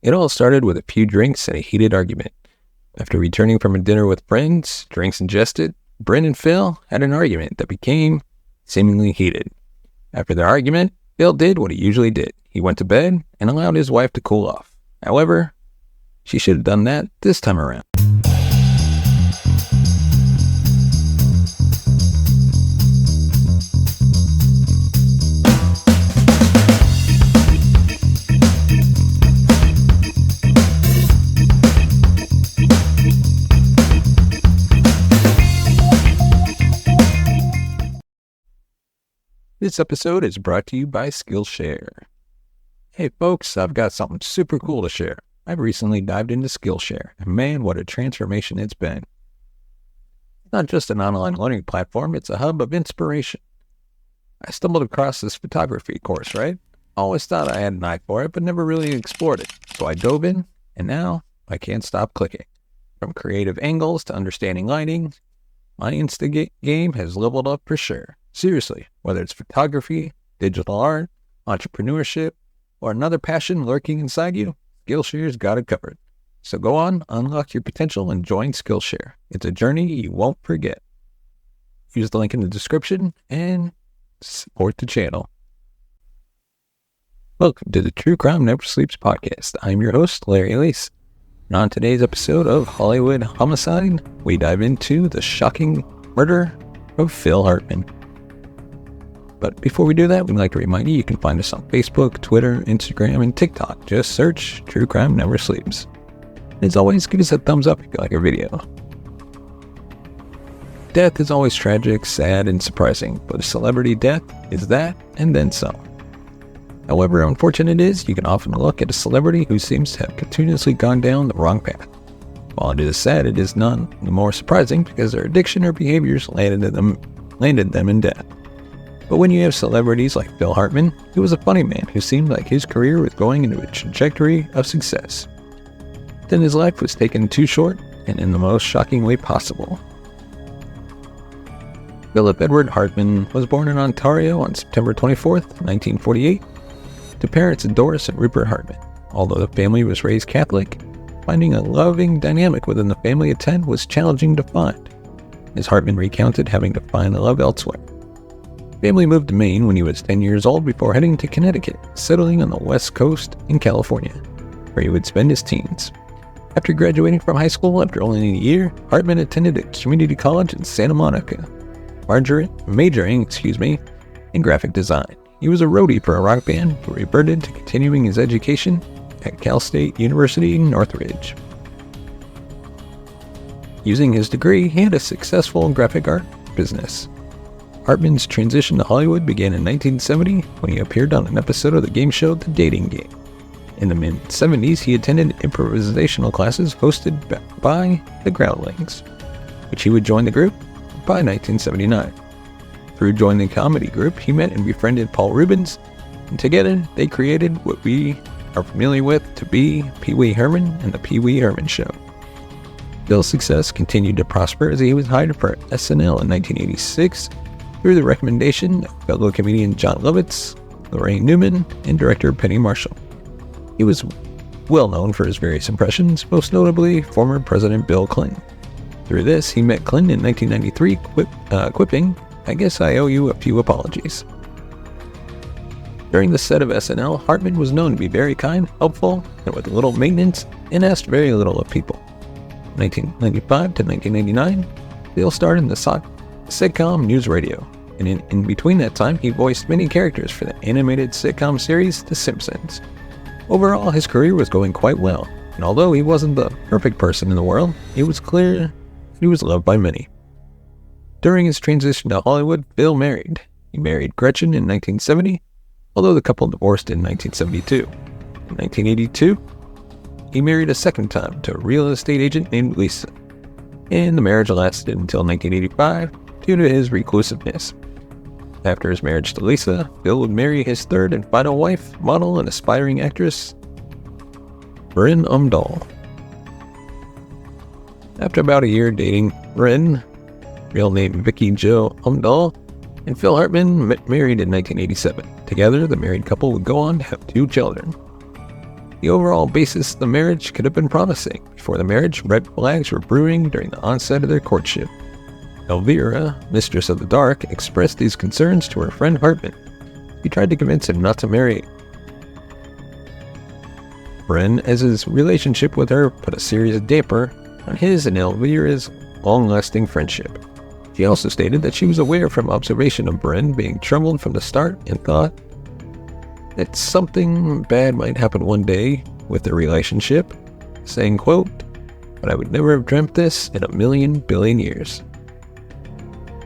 It all started with a few drinks and a heated argument. After returning from a dinner with friends, drinks ingested, Bryn and Phil had an argument that became seemingly heated. After their argument, Phil did what he usually did. He went to bed and allowed his wife to cool off. However, she should have done that this time around. This episode is brought to you by Skillshare. Hey folks, I've got something super cool to share. I've recently dived into Skillshare, and man, what a transformation it's been. It's not just an online learning platform, it's a hub of inspiration. I stumbled across this photography course, right? Always thought I had an eye for it, but never really explored it. So I dove in, and now I can't stop clicking. From creative angles to understanding lighting, my Insta game has leveled up for sure. Seriously, whether it's photography, digital art, entrepreneurship, or another passion lurking inside you, Skillshare's got it covered. So go on, unlock your potential, and join Skillshare. It's a journey you won't forget. Use the link in the description and support the channel. Welcome to the True Crime Never Sleeps podcast. I'm your host, Larry Lace. And on today's episode of Hollywood Homicide, we dive into the shocking murder of Phil Hartman. But before we do that, we'd like to remind you can find us on Facebook, Twitter, Instagram, and TikTok. Just search True Crime Never Sleeps. And as always, give us a thumbs up if you like our video. Death is always tragic, sad, and surprising, but a celebrity death is that and then some. However unfortunate it is, you can often look at a celebrity who seems to have continuously gone down the wrong path. While it is sad, it is none the more surprising because their addiction or behaviors landed them in death. But when you have celebrities like Phil Hartman, he was a funny man who seemed like his career was going into a trajectory of success. Then his life was taken too short and in the most shocking way possible. Philip Edward Hartman was born in Ontario on September 24th, 1948, to parents Doris and Rupert Hartman. Although the family was raised Catholic, finding a loving dynamic within the family of 10 was challenging to find, as Hartman recounted having to find love elsewhere. Family moved to Maine when he was 10 years old before heading to Connecticut, settling on the West Coast in California, where he would spend his teens. After graduating from high school after only a year, Hartman attended a community college in Santa Monica, majoring in graphic design. He was a roadie for a rock band, but reverted to continuing his education at Cal State University in Northridge. Using his degree, he had a successful graphic art business. Hartman's transition to Hollywood began in 1970 when he appeared on an episode of the game show The Dating Game. In the mid-70s, he attended improvisational classes hosted by the Groundlings, which he would join the group by 1979. Through joining the comedy group, he met and befriended Paul Reubens, and together they created what we are familiar with to be Pee Wee Herman and the Pee Wee Herman Show. Phil's success continued to prosper as he was hired for SNL in 1986 through the recommendation of fellow comedian John Lovitz, Lorraine Newman, and director Penny Marshall. He was well known for his various impressions, most notably former President Bill Clinton. Through this, he met Clinton in 1993, quipping, "I guess I owe you a few apologies." During the set of SNL, Hartman was known to be very kind, helpful, and with little maintenance, and asked very little of people. 1995 to 1999, Phil starred in the sitcom NewsRadio, and in between that time, he voiced many characters for the animated sitcom series The Simpsons. Overall, his career was going quite well, and although he wasn't the perfect person in the world, it was clear he was loved by many. During his transition to Hollywood, Phil married. He married Gretchen in 1970, although the couple divorced in 1972. In 1982, he married a second time to a real estate agent named Lisa, and the marriage lasted until 1985 due to his reclusiveness. After his marriage to Lisa, Phil would marry his third and final wife, model and aspiring actress, Bryn Umdahl. After about a year dating Bryn, real name Vicky Jo Umdahl, and Phil Hartman married in 1987. Together, the married couple would go on to have 2 children. The overall basis of the marriage could have been promising. Before the marriage, red flags were brewing during the onset of their courtship. Elvira, mistress of the dark, expressed these concerns to her friend Hartman. He tried to convince him not to marry Bren, as his relationship with her put a serious damper on his and Elvira's long-lasting friendship. She also stated that she was aware from observation of Bren being troubled from the start and thought that something bad might happen one day with their relationship, saying, quote, "But I would never have dreamt this in a million billion years."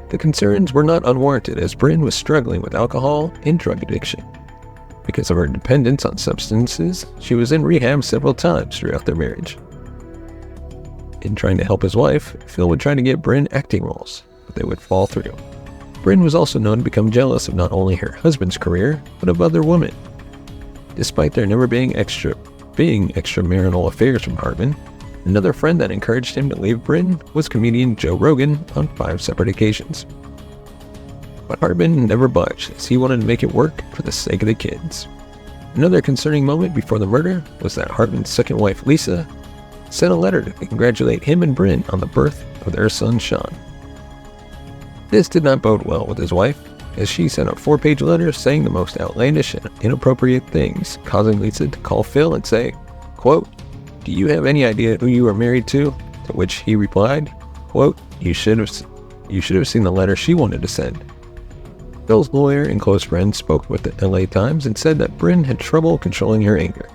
The concerns were not unwarranted, as Bren was struggling with alcohol and drug addiction. Because of her dependence on substances, she was in rehab several times throughout their marriage. In trying to help his wife, Phil would try to get Bren acting roles, but they would fall through. Bren was also known to become jealous of not only her husband's career, but of other women. Despite there never being extramarital affairs from Hartman, another friend that encouraged him to leave Bren was comedian Joe Rogan on 5 separate occasions. But Hartman never budged, as he wanted to make it work for the sake of the kids. Another concerning moment before the murder was that Hartman's second wife, Lisa, sent a letter to congratulate him and Bren on the birth of their son, Sean. This did not bode well with his wife, as she sent a 4-page letter saying the most outlandish and inappropriate things, causing Lisa to call Phil and say, quote, "Do you have any idea who you are married to?" To which he replied, quote, You should have seen the letter she wanted to send." Phil's lawyer and close friend spoke with the LA Times and said that Bren had trouble controlling her anger.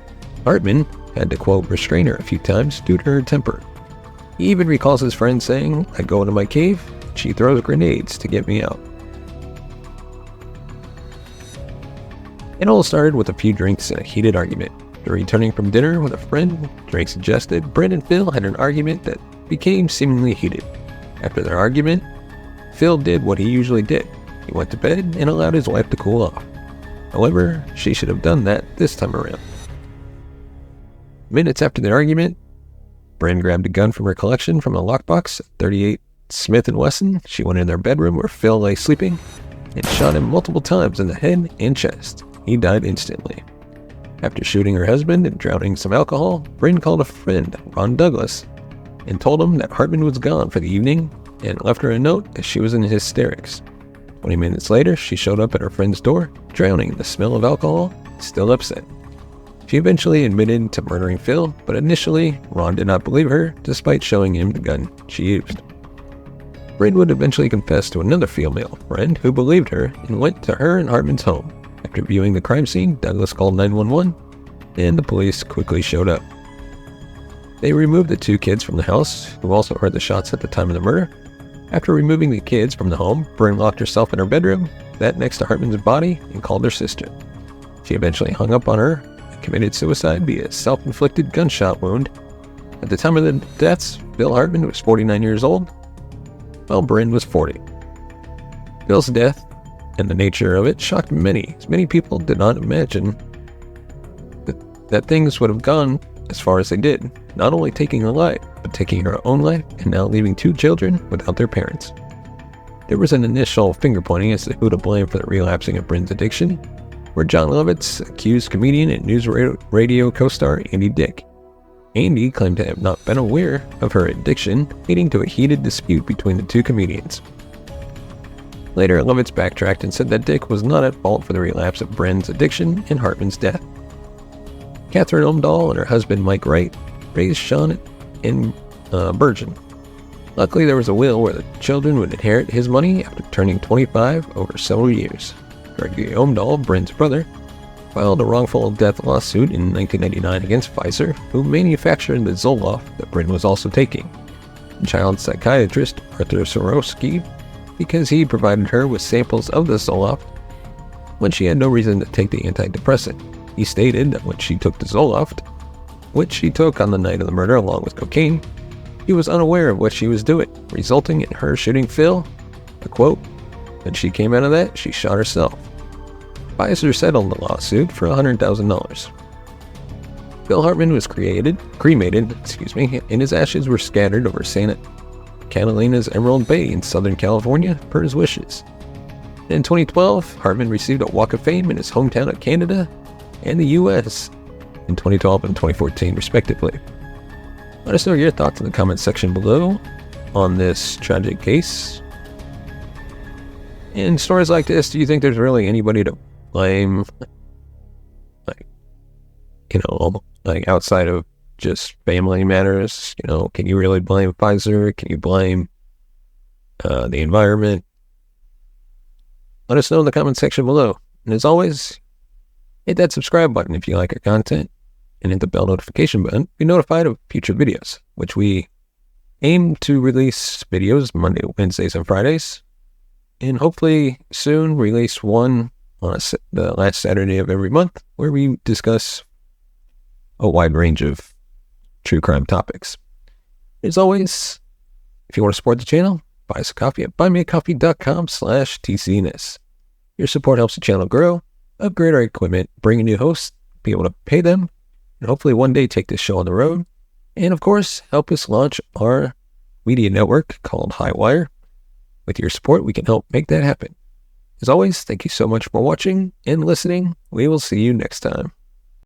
Hartman had to, quote, "restrain her a few times due to her temper." He even recalls his friend saying, "I go into my cave, she throws grenades to get me out." It all started with a few drinks and a heated argument. After returning from dinner with a friend, drinks suggested, Bren and Phil had an argument that became seemingly heated. After their argument, Phil did what he usually did. He went to bed and allowed his wife to cool off. However, she should have done that this time around. Minutes after the argument, Bren grabbed a gun from her collection from a lockbox, a .38 Smith & Wesson. She went in their bedroom where Phil lay sleeping and shot him multiple times in the head and chest. He died instantly. After shooting her husband and drowning some alcohol, Bren called a friend, Ron Douglas, and told him that Hartman was gone for the evening and left her a note as she was in hysterics. 20 minutes later, she showed up at her friend's door, drowning in the smell of alcohol, still upset. She eventually admitted to murdering Phil, but initially, Ron did not believe her, despite showing him the gun she used. Bren would eventually confess to another female friend who believed her and went to her and Hartman's home. After viewing the crime scene, Douglas called 911, and the police quickly showed up. They removed the 2 kids from the house, who also heard the shots at the time of the murder. After removing the kids from the home, Bren locked herself in her bedroom, that next to Hartman's body, and called her sister. She eventually hung up on her and committed suicide via a self-inflicted gunshot wound. At the time of the deaths, Phil Hartman was 49 years old, while Bren was 40. Phil's death and the nature of it shocked many, as many people did not imagine that things would have gone as far as they did, not only taking her life, but taking her own life and now leaving 2 children without their parents. There was an initial finger-pointing as to who to blame for the relapsing of Bren's addiction, where John Lovitz accused comedian and NewsRadio co-star Andy Dick. Andy claimed to have not been aware of her addiction, leading to a heated dispute between the 2 comedians. Later, Lovitz backtracked and said that Dick was not at fault for the relapse of Bren's addiction and Hartman's death. Catherine Omdahl and her husband Mike Wright raised Sean and Burgeon. Luckily, there was a will where the children would inherit his money after turning 25 over several years. Gregory Omdahl, Bren's brother, filed a wrongful death lawsuit in 1999 against Pfizer, who manufactured the Zoloft that Bren was also taking, and child psychiatrist Arthur Sorosky, because he provided her with samples of the Zoloft when she had no reason to take the antidepressant. He stated that when she took the Zoloft, which she took on the night of the murder along with cocaine, he was unaware of what she was doing, resulting in her shooting Phil. A quote, "When she came out of that, she shot herself." Pfizer settled the lawsuit for $100,000. Phil Hartman was cremated, and his ashes were scattered over Santa Catalina's Emerald Bay in Southern California per his wishes. In 2012, Hartman received a Walk of Fame in his hometown of Canada and the U.S. in 2012 and 2014, respectively. Let us know your thoughts in the comments section below on this tragic case. In stories like this, do you think there's really anybody to blame? Like outside of just family matters, can you really blame Pfizer? Can you blame the environment? Let us know in the comment section below. And as always, hit that subscribe button if you like our content, and hit the bell notification button to be notified of future videos, which we aim to release videos Monday, Wednesdays, and Fridays, and hopefully soon release one on the last Saturday of every month, where we discuss a wide range of true crime topics. As always, if you want to support the channel, buy us a coffee at buymeacoffee.com/TCNS. Your support helps the channel grow, upgrade our equipment, bring in new hosts, be able to pay them, and hopefully one day take this show on the road. And of course, help us launch our media network called Highwire. With your support, we can help make that happen. As always, thank you so much for watching and listening. We will see you next time.